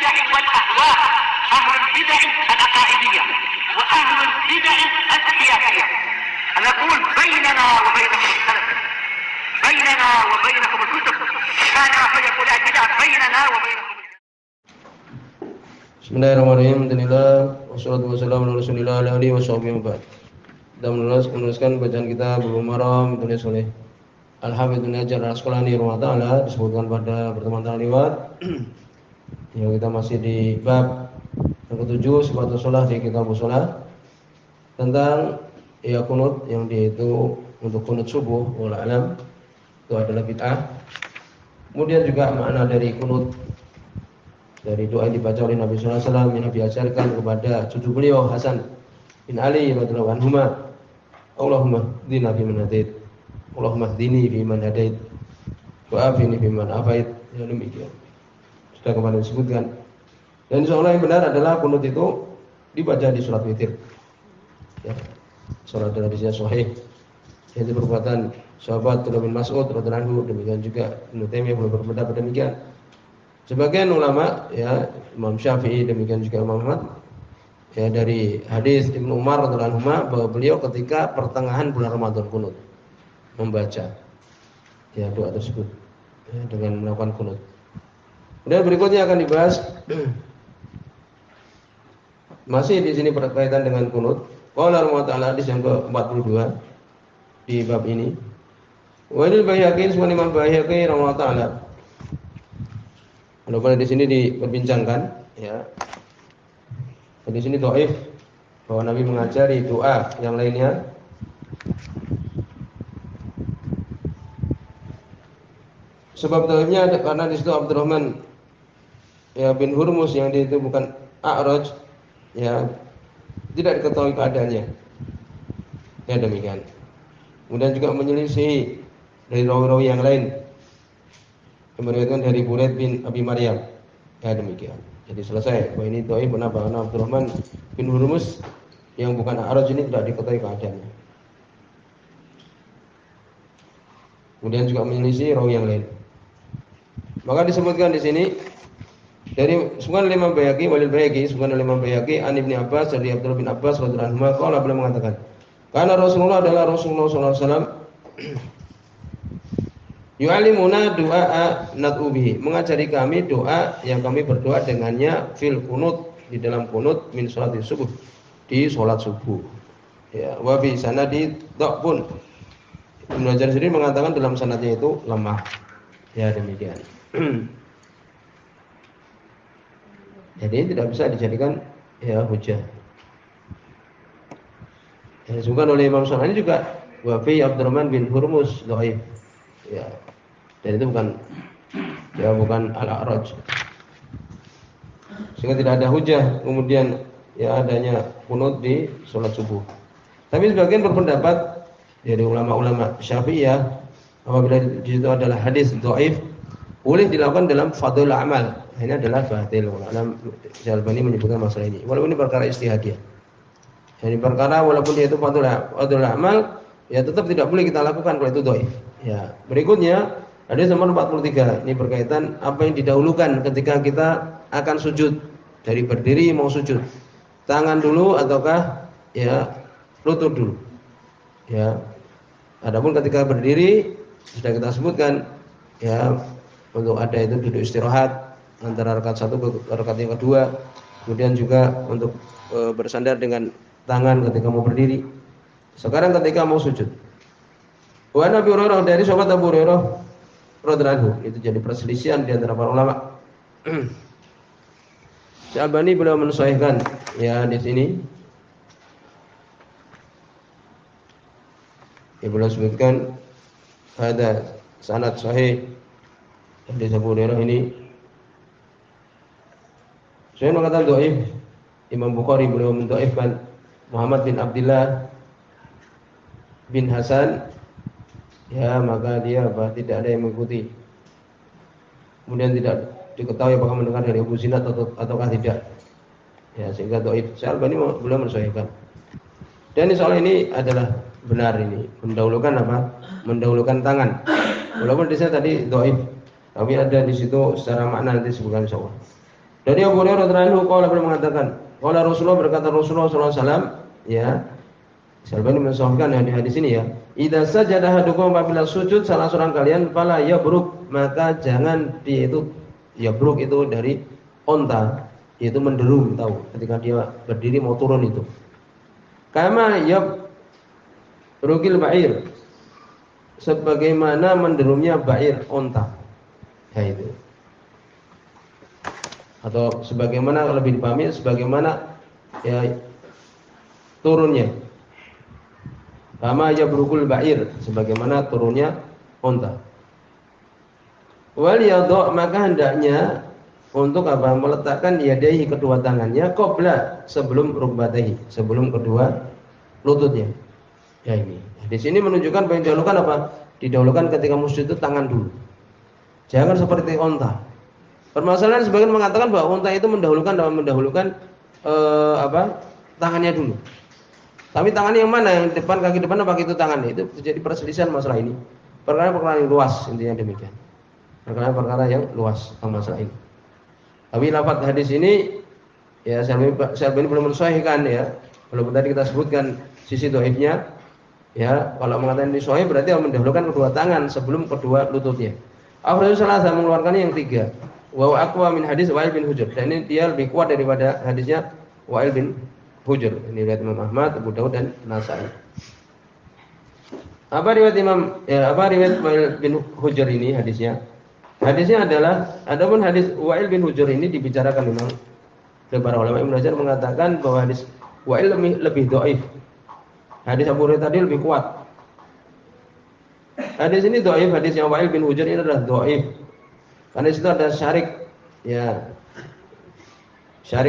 البدع والأهواء، أهل البدع العقائدية وأهل البدع السياسية. نقول بيننا وبينكم السلف، بيننا وبينكم الكتب، كان فيقول البدع بيننا وبينكم. Bismillahirrahmanirrahim. Alhamdulillah wassalatu wassalamu ala Rasulillah alihi washabihi wa ba'd. Kita meneruskan bacaan kita Bulughul Maram ditulis oleh Al-Hafidz Ibnu Hajar Al-Asqalani rahimahullah, disebutkan pada pertemuan lewat. Ya, kita masih di bab yang ke-7 sifatus shalah di kitab shalah tentang ya kunut yang dia itu untuk kunut subuh wal alam itu adalah bid'ah. Kemudian juga makna dari kunut dari doa yang dibaca oleh Nabi sallallahu alaihi wasallam yang Nabi ajarkan kepada cucu beliau Hasan bin Ali radhiyallahu anhuma, Allahumma hdina fi man hadait, Allahumma hdini fi man hadait, wa afini fi man afait. Ya, demikian. Sudah kemarin disebutkan. Dan insyaallah yang benar adalah kunut itu dibaca di salat witir. Ya. Salat dalam hadisnya sahih. Yaitu perbuatan sahabat Abdullah bin Mas'ud radhiyallahu anhu, demikian juga Ibnu Taimiyah belum berpendapat demikian. Sebagian ulama ya Imam Syafi'i demikian juga Imam Ahmad ya dari hadis Ibnu Umar radhiyallahu anhu bahwa beliau ketika pertengahan bulan Ramadan kunut membaca ya doa tersebut ya, dengan melakukan kunut. Kemudian berikutnya akan dibahas masih di sini berkaitan dengan kunut. Qala Allah Ta'ala hadis yang ke-42 di bab ini. Wa lil Baihaqi wa Imam Baihaqi rahimahullah ta'ala. Kalau di sini diperbincangkan ya. Di sini dhaif bahwa Nabi mengajari doa yang lainnya. Sebab dhaifnya karena di situ Abdurrahman ya bin Hurmus yang dia itu bukan A'raj ya, tidak diketahui keadaannya. Ya demikian. Kemudian juga menyelisih dari rawi-rawi yang lain yang meriwayatkan dari Buraid bin Abi Maryam. Ya demikian. Jadi selesai. Bahwa ini dhaif kenapa? Karena Abdurrahman bin Hurmus yang bukan A'raj ini tidak diketahui keadaannya. Kemudian juga menyelisih rawi yang lain. Maka disebutkan di sini dari Sunan Imam Baihaqi walil Baihaqi, Sunan Imam Baihaqi an Ibnu Abbas dari Abdullah bin Abbas radhiyallahu anhu qala beliau mengatakan, karena Rasulullah adalah Rasulullah sallallahu alaihi wasallam yu'allimuna du'a nad'u bihi, mengajari kami doa yang kami berdoa dengannya fil kunut, di dalam kunut min sholatis subuh, di salat subuh. Ya, wa fi sanadi dhaqbun. Ibnu Hajar sendiri mengatakan dalam sanadnya itu lemah. Ya demikian. Jadi tidak bisa dijadikan ya hujah. Yang disebutkan oleh Imam Syafi'i juga wa fi Abdurrahman bin Hurmus dhaif. Ya. Dan itu bukan al-A'raj. Sehingga tidak ada hujah kemudian ya adanya kunut di salat subuh. Tapi sebagian berpendapat dari ulama-ulama Syafi'iyah apabila di situ adalah hadis dhaif boleh dilakukan dalam fadhil amal. Ini adalah batil. Al-Albani menyebutkan masalah ini. Walaupun ini perkara ijtihadiyah. Jadi perkara walaupun dia itu fadhil amal, ya tetap tidak boleh kita lakukan kalau itu dhaif. Ya. Berikutnya hadis nomor 43. Ini berkaitan apa yang didahulukan ketika kita akan sujud. Dari berdiri mau sujud. Tangan dulu ataukah ya lutut dulu. Ya. Adapun ketika berdiri sudah kita sebutkan ya untuk ada itu duduk istirahat antara rakaat 1 ke rakaat yang kedua, kemudian juga untuk bersandar dengan tangan ketika mau berdiri. Sekarang ketika mau sujud. Wa Nabi Hurairah dari sahabat Abu Hurairah radhiyallahu anhu, itu jadi perselisihan di antara para ulama. Syalbani beliau mensahihkan ya di sini. Ya beliau sebutkan ada sanad sahih hadis Abu Hurairah ini. Saya mengatakan dhaif. Imam Bukhari beliau mendhaifkan Muhammad bin Abdullah bin Hasan. Ya, maka dia tidak ada yang mengikuti. Kemudian tidak diketahui apakah mendengar dari Abu Zinad ataukah tidak. Ya, sehingga dhaif. Syalbani beliau mensahihkan. Dan insyaallah ini adalah benar ini. Mendahulukan apa? Mendahulukan tangan. Walaupun di sana tadi dhaif, tapi ada di situ secara makna nanti disebutkan insyaallah. Dari Abu Hurairah radhiyallahu anhu qala beliau mengatakan, qala Rasulullah berkata Rasulullah sallallahu alaihi wasallam, ya. Syalbani mensahihkan hadis ini ya. Idza sajada ahadukum apabila sujud salah seorang kalian fala yabruk, maka jangan dia itu yabruk itu dari onta, yaitu menderum, tahu ketika dia berdiri mau turun itu. Kama yabrukil ba'ir, sebagaimana menderumnya ba'ir onta. Ya itu. Atau sebagaimana lebih dipahami sebagaimana ya turunnya. Kama yabrukul ba'ir, sebagaimana turunnya unta. Wal yadha, maka hendaknya untuk apa? Meletakkan yadaihi, kedua tangannya, qabla, sebelum rukbatayhi, sebelum kedua lututnya. Ya ini. Di sini menunjukkan bahwa didahulukan apa? Didahulukan ketika musyrik itu tangan dulu. Jangan seperti unta. Permasalahan sebagian mengatakan bahwa unta itu mendahulukan tangannya dulu. Tapi tangannya yang mana? Yang depan, kaki depan apa itu tangannya? Itu terjadi perselisihan masalah ini. Perkara yang luas, intinya demikian. Perkara yang luas tentang masalah ini. Tapi lafaz hadis ini ya Syalbani belum mensahihkan ya. Walaupun tadi kita sebutkan sisi dhaifnya. Ya, kalau mengatakan ini sahih berarti mendahulukan kedua tangan sebelum kedua lututnya. Akhrajus salasa, mengeluarkannya yang tiga. Wa aqwa min hadis Wa'il bin Hujr. Dan ini dia lebih kuat daripada hadisnya Wa'il bin Hujr. Ini riwayat Imam Ahmad, Abu Daud dan Nasa'i. Apa riwayat Wa'il bin Hujr ini hadisnya? Hadisnya adalah, adapun hadis Wa'il bin Hujr ini dibicarakan memang oleh para ulama. Ibnu Hajar mengatakan bahwa hadis Wa'il lebih dhaif. Hadis Abu Hurairah tadi lebih kuat. Hadis ini dhaif, hadisnya Wa'il bin Hujr ini adalah dhaif. Karena di situ ada Syarik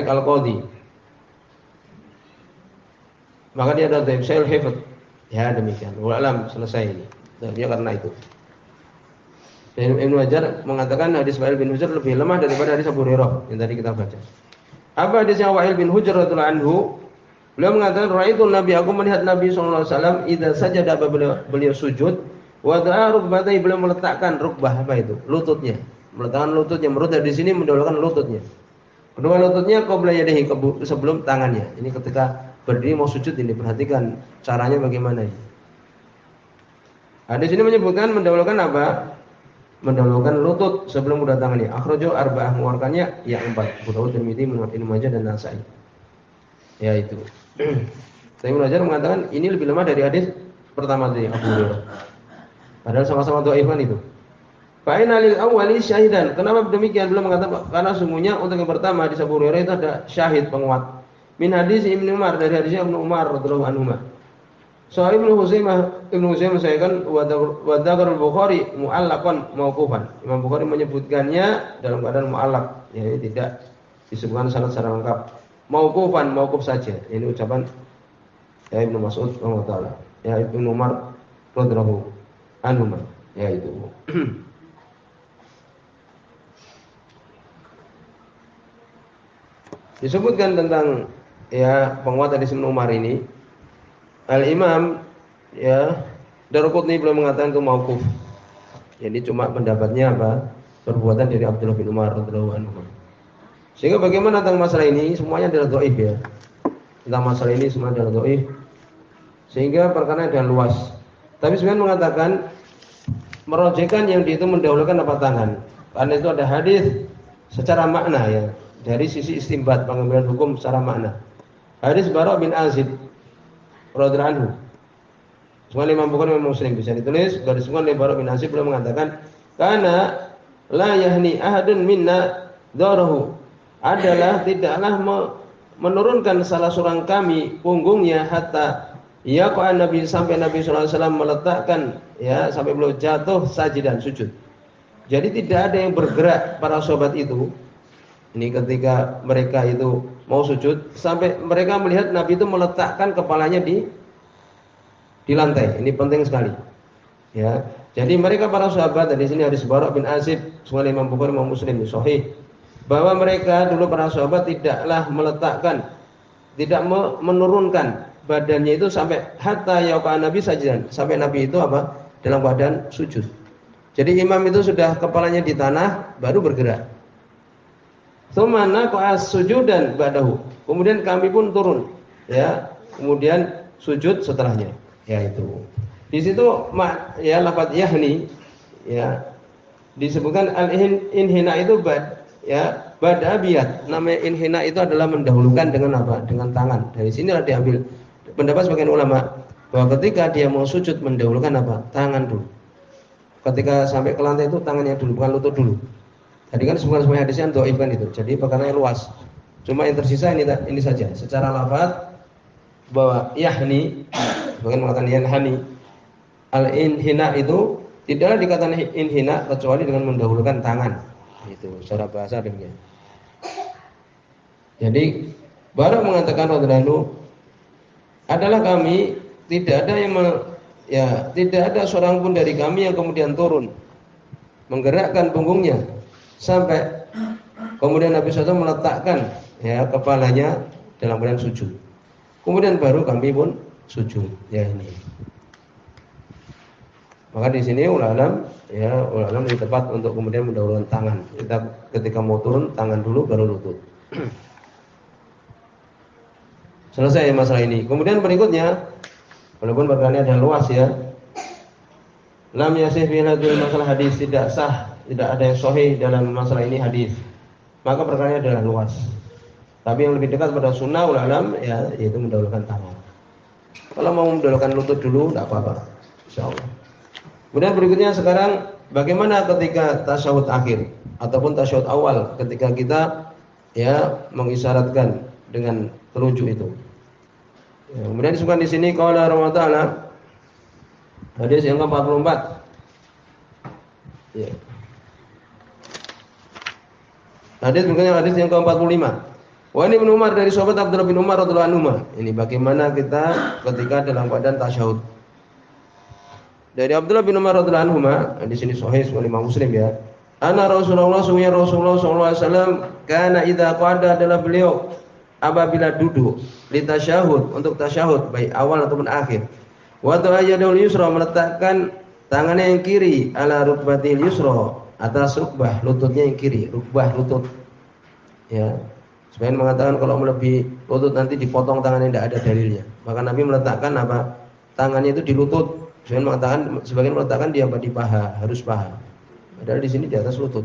Al-Qadhi. Maka dia ada dhaif Syail Hifdz. Ya demikian. Wallahualam, selesai ini. Dan dia karena itu. Dan Ibnu Hajar mengatakan hadis Wa'il bin Hujr lebih lemah daripada hadis Abu Hurairah yang tadi kita baca. Apa hadisnya Wa'il bin Hujr radhiyallahu anhu? Beliau mengatakan ra'aitu Nabi, aku melihat Nabi sallallahu alaihi wasallam idza sajada, beliau sujud, wa da'a rukbatayhi, beliau meletakkan rukbah, apa itu? Lututnya. Meletakkan lututnya, menurut di sini mendahulukan lututnya. Kedua lututnya qabla yadayhi, sebelum tangannya. Ini ketika berdiri mau sujud ini, perhatikan caranya bagaimana ini. Hadis ini menyebutkan mendahulukan apa? Mendahulukan lutut sebelum kedua tangannya. Akhrajahu arba'ah, mengeluarkannya ya 4. Abu Daud, Tirmidzi, Ibnu Majah dan Nasa'i. Ya itu. Saya belajar mengatakan ini lebih lemah dari hadis pertama tadi Abu Hurairah. Padahal sama-sama dhaif kan itu. Fa inna lil awwali syahidan. Kenapa demikian? Beliau mengatakan karena sungguhnya untuk yang pertama hadis Abu Hurairah itu ada syahid penguat. Min hadis Ibnu Umar, dari hadis Ibnu Umar radhiyallahu anhu. Sahih Ibnu Huzaimah saya kan wa dzakar al-Bukhari mu'allaqan mauqufan. Imam Bukhari menyebutkannya dalam keadaan mu'allaq, ya tidak disebutkan sanad secara lengkap. Mauqufan, mauquf saja. Ini ucapan ya Ibnu Mas'ud radhiyallahu taala. Ya Ibnu Umar radhiyallahu anhu. Ya itu. Disebutkan tentang ya penguat hadis Ibnu Umar ini. Al-Imam ya Daruqutni belum mengatakan itu mauquf. Jadi cuma pendapatnya apa? Perbuatan dari Abdullah bin Umar radhiyallahu anhu. Sehingga bagaimana tentang masalah ini semuanya adalah dhaif ya. Tentang masalah ini semua adalah dhaif. Sehingga perkara adalah luas. Tapi sebenarnya mengatakan merojekkan yang itu mendahulukan apa tangan. Karena itu ada hadis secara makna ya. Dari sisi istinbat pengambilan hukum secara makna. Hadis Bara' bin Azib radhiyallahu anhu. Semua Imam Bukhari dan Muslim bisa ditulis. Garis semua Bara' bin Azib belum mengatakan karena la yahni ahadun minna dharahu, adalah tidaklah menurunkan salah seorang kami punggungnya hatta yaqa Nabi, sampai Nabi sallallahu alaihi wasallam meletakkan ya sampai beliau jatuh sajidan sujud. Jadi tidak ada yang bergerak para sahabat itu. Ini ketika mereka itu mau sujud sampai mereka melihat Nabi itu meletakkan kepalanya di lantai. Ini penting sekali. Ya. Jadi mereka para sahabat, di sini hadis Bara' bin Azib, semua Imam Bukhari dan Muslim sahih, bahwa mereka dulu para sahabat tidaklah meletakkan, tidak menurunkan badannya itu sampai hatta yaqa Nabi sajidan, sampai Nabi itu apa? Dalam keadaan sujud. Jadi imam itu sudah kepalanya di tanah baru bergerak. Tsumma naqa'as sujudan ba'dahu. Kemudian kami pun turun, ya. Kemudian sujud setelahnya, yaitu. Di situ ya lafaz yahni, ya. Disebutkan al-inhina itu ya, bada abiyat. Namanya inhina itu adalah mendahulukan dengan apa? Dengan tangan. Dari sinilah diambil pendapat sebagian ulama bahwa ketika dia mau sujud mendahulukan apa? Tangan dulu. Ketika sampai ke lantai itu tangannya dulu, bukan lutut dulu. Tadi kan semua hadisnya dhaif kan itu. Jadi perkaranya luas. Cuma yang tersisa ini saja. Secara lafaz bahwa yahni, bukan mengatakan yanhani. Al-inhina itu tidaklah dikatakan inhina kecuali dengan mendahulukan tangan. Itu secara bahasa demikian. Jadi baru mengatakan radhiyallahu adalah kami tidak ada yang tidak ada seorang pun dari kami yang kemudian turun menggerakkan punggungnya sampai kemudian Nabi SAW meletakkan ya kepalanya dalam keadaan sujud. Kemudian baru kami pun sujud. Ya ini. Maka di sini ulama lebih tepat untuk kemudian mendahulukan tangan. Kita ketika mau turun tangan dulu baru lutut. Selesai masalah ini. Kemudian berikutnya, walaupun perkaranya ada luas ya. Lam yasih fi hadil masalah hadis, tidak sah, tidak ada yang sahih dalam masalah ini hadis. Maka perkaranya adalah luas. Tapi yang lebih dekat pada sunnah ulama ya yaitu mendahulukan tangan. Kalau mau mendahulukan lutut dulu tidak apa-apa. Insyaallah. Kemudian berikutnya sekarang bagaimana ketika tasyahud akhir ataupun tasyahud awal ketika kita ya mengisyaratkan dengan telunjuk itu. Ya, kemudian disebutkan di sini qala Rasulullah taala hadis yang ke-44. Ya. Hadis yang ke-45. Wa ini Ibnu Umar dari sahabat Abdullah bin Umar radhiyallahu anhu. Ini bagaimana kita ketika dalam keadaan tasyahud. Dari Abdullah bin Umar radhiyallahu anhu, di sini sahih oleh Imam Muslim ya. Ana Rasulullah sallallahu alaihi wasallam kana idza qada adalah beliau apabila duduk li tasyahud untuk tasyahud baik awal ataupun akhir. Wa ta'ayyadul yusra meletakkan tangannya yang kiri ala rukbatil yusra atas rukbah lututnya yang kiri, rukbah lutut. Ya. Sebagian mengatakan kalau melebihi lutut nanti dipotong tangannya tidak ada dalilnya. Maka Nabi meletakkan apa? Tangannya itu di lutut. Sebagian meletakkan di apa? Di paha, harus paha. Padahal di sini di atas lutut.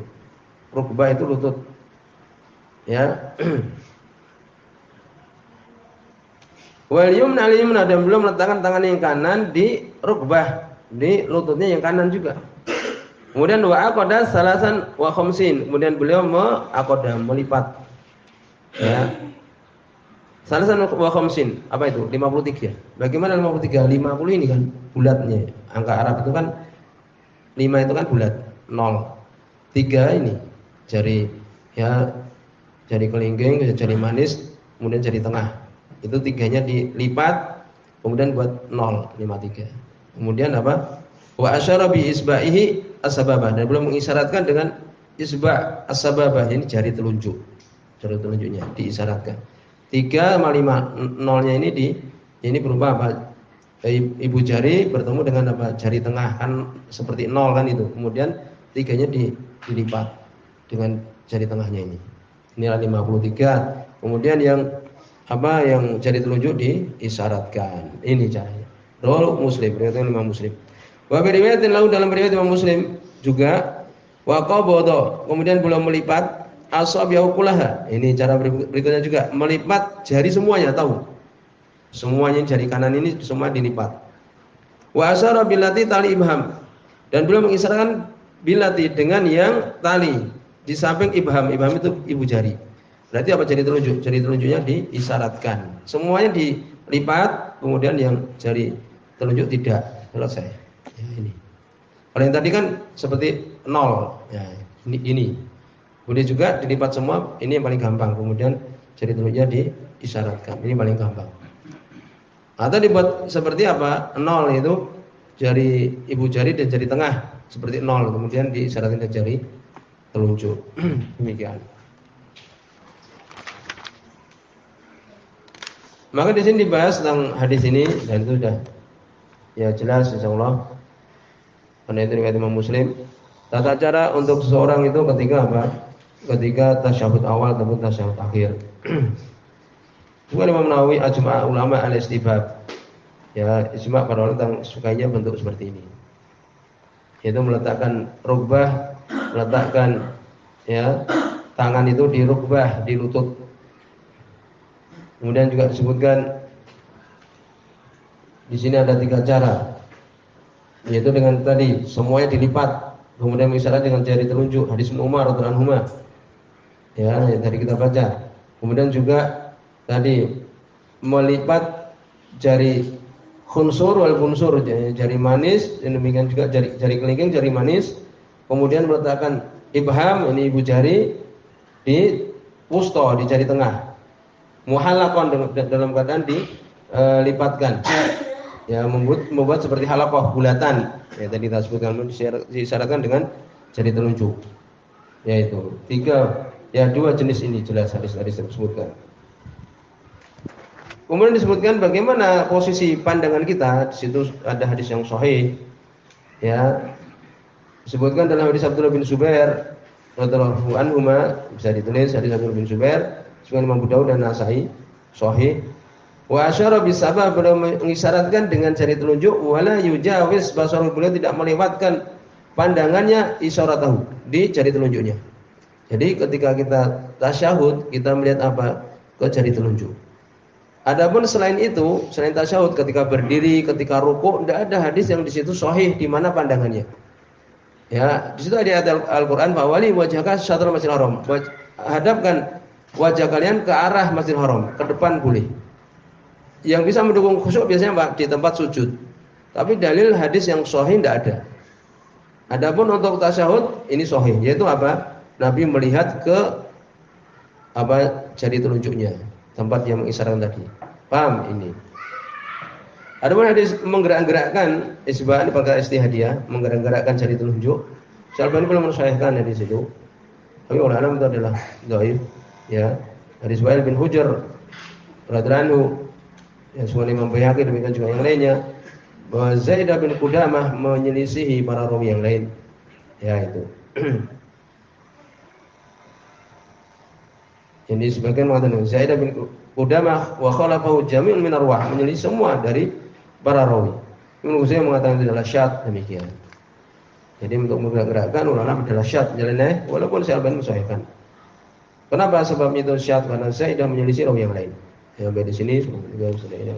Rukbah itu lutut. Ya. Wal yumna al yumna dan belum meletakkan tangan yang kanan di rukbah, di lututnya yang kanan juga. Kemudian wa aqada salasan wa khamsin. Kemudian beliau melipat. Ya. Salasan wa khamsin. Apa itu? 53. Bagaimana 53? 50 ini kan bulatnya. Angka Arab itu kan 5 itu kan bulat, 0. 3 ini jari ya jari kelingking, jari manis, kemudian jari tengah. Itu tiganya dilipat kemudian buat 0, 53. Kemudian apa? Wa asyara bi isba'ihi as-sababah dan belum mengisyaratkan dengan isba' as-sababah ini jari telunjuk. Jari telunjuknya diisyaratkan. 3 sama 5 nolnya ini berupa apa? Ibu jari bertemu dengan apa? Jari tengah kan seperti 0 kan itu. Kemudian 3-nya dilipat dengan jari tengahnya ini. Inilah 53. Kemudian yang jari telunjuk diisyaratkan. Ini caranya. Rawahu Muslim, riwayat Imam Muslim. Wa bi riwayatin lahu dalam riwayat Imam Muslim juga wa qabada, kemudian beliau melipat asabiyahu kullaha. Ini cara berikutnya juga, melipat jari semuanya, tahu? Semuanya jari kanan ini semua dilipat. Wa asyara billati tali ibham. Dan beliau mengisyaratkan billati dengan yang tali di samping ibham. Ibham itu ibu jari. Berarti apa jari telunjuk? Jari telunjuknya diisyaratkan. Semuanya dilipat, kemudian yang jari telunjuk tidak. Selesai. Ya, ini. Kalau yang tadi kan seperti 0. Ya, ini. Kemudian juga dilipat semua, ini yang paling gampang. Kemudian jari telunjuknya diisyaratkan. Ini paling gampang. Atau dibuat seperti apa? 0 itu jari ibu jari dan jari tengah seperti 0. Kemudian diisyaratkan dengan jari telunjuk. Demikian. Maka di sini dibahas tentang hadis ini dan itu sudah ya jelas insyaallah. Karena itu riwayat Imam Muslim. Tata cara untuk seseorang itu ketika apa? ketika tasyahud awal ataupun tasyahud akhir. Juga Imam Nawawi ajma' ulama al-istibab. Ya, ijma' para ulama tentang sukanya bentuk seperti ini. Yaitu meletakkan rukbah, meletakkan ya tangan itu di rukbah, di lutut. Kemudian juga disebutkan di sini ada 3 cara. Yaitu dengan tadi semuanya dilipat, kemudian mengisyarat dengan jari telunjuk, hadis Umar radhiyallahu anhu. Ya, yang tadi kita baca. Kemudian juga tadi melipat jari khunsur wal bunsur, jari manis, dan demikian juga jari kelingking, jari manis. Kemudian meletakkan ibham, ini ibu jari, di wusta, di jari tengah. Muhalaqan, dalam keadaan dilipatkan. Ya, membuat seperti halaqah, bulatan. Ya, tadi kita sebutkan disyaratkan dengan jari telunjuk. Yaitu 2 jenis ini jelas hadis-hadis tersebutkan. Kemudian disebutkan bagaimana posisi pandangan kita. Di situ ada hadis yang sahih. Ya. Disebutkan dalam hadis Abdullah bin Zubair radhiyallahu anhu, bisa ditulis hadis Abdullah bin Zubair, sebagaimana Imam Abu Daud dan Nasa'i, sahih. Wa asyara bisabab, beliau mengisyaratkan dengan jari telunjuk, wala yujawiz basarul, beliau tidak melewatkan pandangannya isyaratahu, di jari telunjuknya. Jadi ketika kita tasyahud, kita melihat apa? Ke jari telunjuk. Adapun selain itu, selain tasyahud, ketika berdiri, ketika rukuk, tidak ada hadis yang di situ sahih di mana pandangannya. Ya, di situ ada ayat Al-Qur'an, "Fawali wajhaka syatrul Masjidil Haram." Hadapkan wajah kalian ke arah Masjidil Haram, ke depan boleh. Yang bisa mendukung khusyuk biasanya Pak, di tempat sujud. Tapi dalil hadis yang sahih tidak ada. Adapun untuk tasyahud ini sahih, yaitu apa? Nabi melihat ke jari telunjuknya, tempat yang mengisyaratkan tadi. Paham ini? Adapun hadis menggerak-gerakkan isbah, ini perkara istihadiyah, menggerak-gerakkan jari telunjuk. Syalbani belum mensahihkan hadis itu. Tapi ulama itu adalah dhaif, ya. Hadis Wa'il bin Hujr radhiyallahu anhu, yang semua Imam Baihaqi, demikian juga yang lainnya, bahwa Zaid bin Qudamah menyelisihi para rawi yang lain. Ya, itu. Jadi sebagian mengatakan Zaid bin Qudamah wa khalafahu jami'un min arwah, menyelisih semua dari para rawi. Ibnu Utsaimin mengatakan itu adalah syadz, demikian. Jadi untuk menggerak-gerakkan ulama adalah syadz, jalannya walaupun Syalbani mensahihkan. Kenapa sebabnya itu syadz? Karena Zaid menyelisih rawi yang lain. Yang di sini juga sudah ini.